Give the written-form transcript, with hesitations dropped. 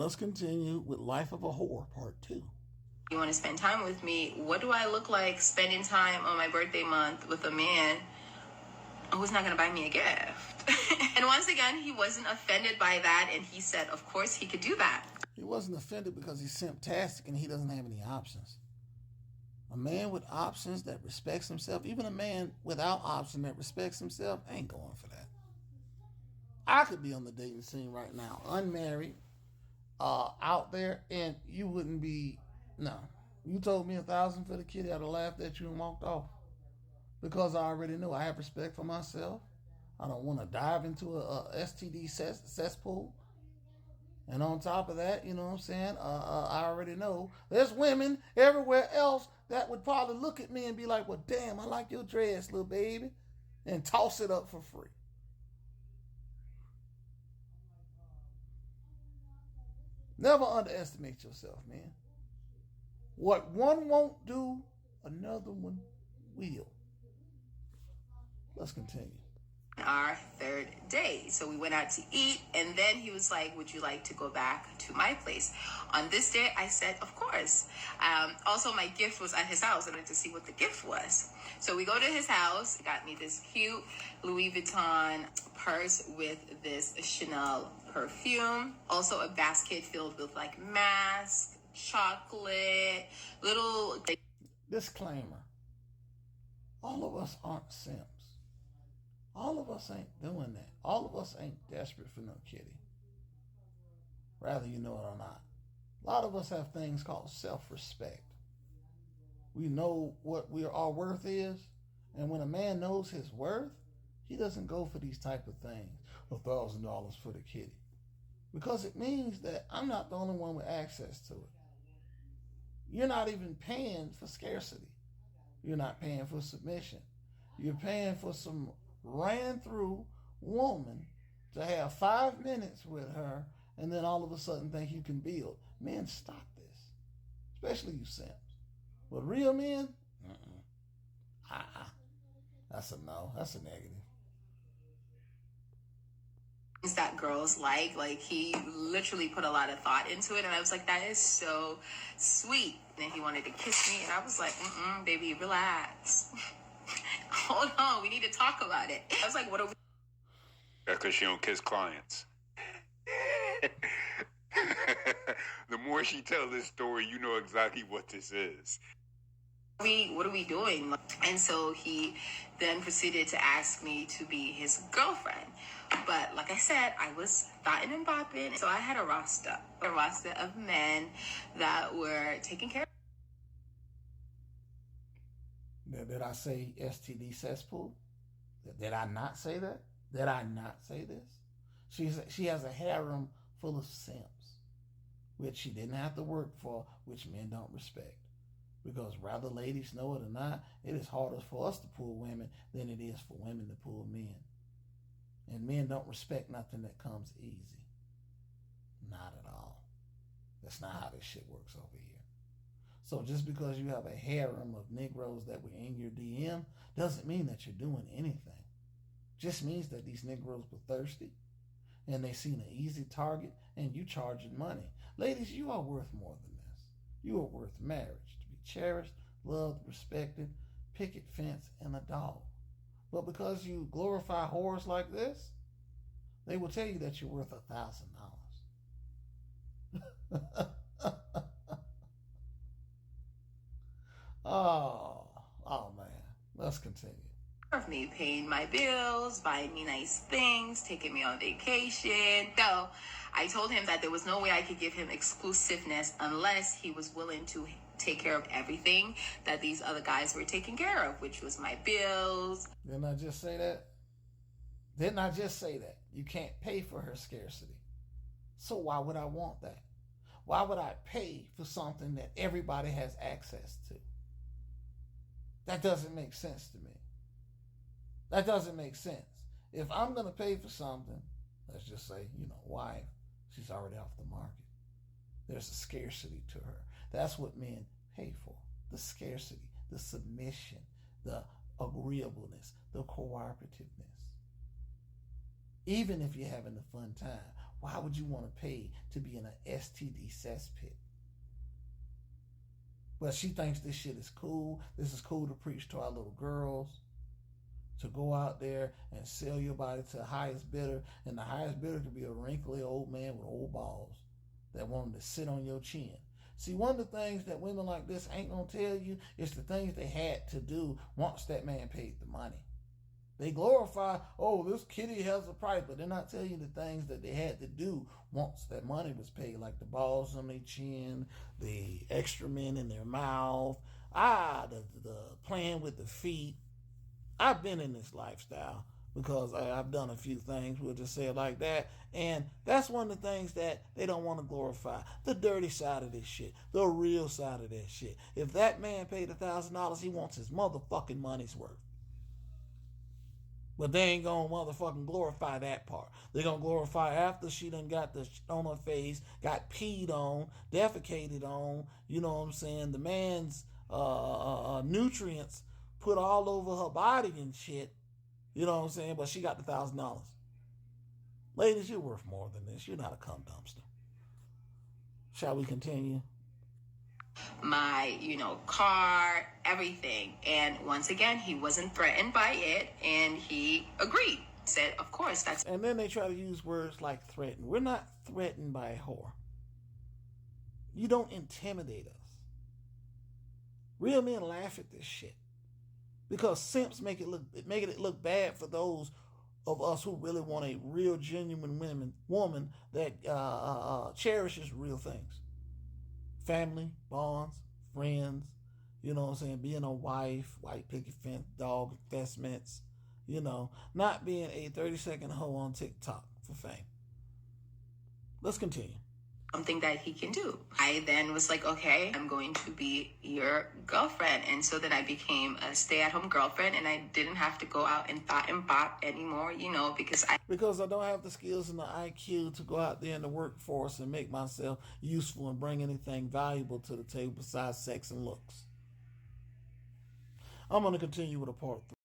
Let us continue with Life of a Whore, Part 2. You want to spend time with me? What do I look like spending time on my birthday month with a man who's not going to buy me a gift? And once again, he wasn't offended by that, and he said, of course, he could do that. He wasn't offended because he's simptastic and he doesn't have any options. A man with options that respects himself, even a man without option that respects himself, ain't going for that. I could be on the dating scene right now, unmarried, out there, and you wouldn't be. No, you told me 1,000 for the kitty, I'd have laughed at you and walked off because I already knew I have respect for myself. I don't want to dive into a STD cesspool. And on top of that, you know what I'm saying? I already know there's women everywhere else that would probably look at me and be like, well, damn, I like your dress, little baby, and toss it up for free. Never underestimate yourself, man. What one won't do, another one will. Let's continue. Our third day. So we went out to eat, and then he was like, would you like to go back to my place? On this day, I said, of course. Also, my gift was at his house. I wanted to see what the gift was. So we go to his house. He got me this cute Louis Vuitton purse with this Chanel perfume. Also a basket filled with like masks, chocolate, little... Disclaimer. All of us aren't simps. All of us ain't doing that. All of us ain't desperate for no kitty. Rather you know it or not. A lot of us have things called self-respect. We know what our worth is, and when a man knows his worth, he doesn't go for these type of things. $1,000 for the kitty. Because it means that I'm not the only one with access to it. You're not even paying for scarcity. You're not paying for submission. You're paying for some ran through woman to have 5 minutes with her and then all of a sudden think you can build. Men, stop this. Especially you simps. But real men, that's a no. That's a negative. That girls like he literally put a lot of thought into it, and I was like, that is so sweet. And then he wanted to kiss me, and I was like, baby, relax. Hold on, we need to talk about it. I was like, what are we... That's because she don't kiss clients. The more she tells this story, you know exactly what this is. What are we doing? And so he then proceeded to ask me to be his girlfriend. But like I said, I was thotting and bopping. So I had a roster of men that were taking care of... Did I say STD cesspool? Did I not say that? Did I not say this? She has a harem full of simps, which she didn't have to work for, which men don't respect. Because whether ladies know it or not, it is harder for us to pull women than it is for women to pull men. And men don't respect nothing that comes easy. Not at all. That's not how this shit works over here. So just because you have a harem of Negroes that were in your DM doesn't mean that you're doing anything. Just means that these Negroes were thirsty and they seen an easy target and you charging money. Ladies, you are worth more than this. You are worth marriage, to be cherished, loved, respected, picket fence, and a dog. But because you glorify whores like this, they will tell you that you're worth $1,000. Oh man. Let's continue. Of me paying my bills, buying me nice things, taking me on vacation. So I told him that there was no way I could give him exclusiveness unless he was willing to take care of everything that these other guys were taking care of, which was my bills. Didn't I just say that? Didn't I just say that? You can't pay for her scarcity. So why would I want that? Why would I pay for something that everybody has access to? That doesn't make sense to me. That doesn't make sense. If I'm going to pay for something, let's just say, wife, she's already off the market. There's a scarcity to her. That's what men pay for. The scarcity, the submission, the agreeableness, the cooperativeness. Even if you're having a fun time, Why would you want to pay to be in an STD cesspit? But she thinks this shit is cool. This is cool to preach to our little girls. To go out there and sell your body to the highest bidder. And the highest bidder could be a wrinkly old man with old balls that wanted to sit on your chin. See, one of the things that women like this ain't going to tell you is the things they had to do once that man paid the money. They glorify, oh, this kitty has a price, but they're not telling you the things that they had to do once that money was paid, like the balls on their chin, the excrement in their mouth, the playing with the feet. I've been in this lifestyle because I've done a few things, we'll just say it like that, and that's one of the things that they don't want to glorify. The dirty side of this shit, the real side of that shit. If that man paid $1,000, he wants his motherfucking money's worth. But they ain't gonna motherfucking glorify that part. They're gonna glorify after she done got the shit on her face, got peed on, defecated on, you know what I'm saying, the man's nutrients put all over her body and shit, you know what I'm saying, but she got the $1,000. Ladies, you're worth more than this. You're not a cum dumpster. Shall we continue? My, car, everything. And once again, he wasn't threatened by it, and he agreed. Said, of course, that's... And then they try to use words like threaten. We're not threatened by a whore. You don't intimidate us. Real men laugh at this shit. Because simps make it look bad for those of us who really want a real, genuine woman that cherishes real things. Family, bonds, friends, you know what I'm saying, being a wife, white picket fence, dog investments, not being a 30-second hoe on TikTok for fame. Let's continue. Something that he can do. I then was like, okay, I'm going to be your girlfriend. And so then I became a stay-at-home girlfriend, and I didn't have to go out and thought and bop anymore, because I don't have the skills and the IQ to go out there in the workforce and make myself useful and bring anything valuable to the table besides sex and looks. I'm going to continue with a part 3.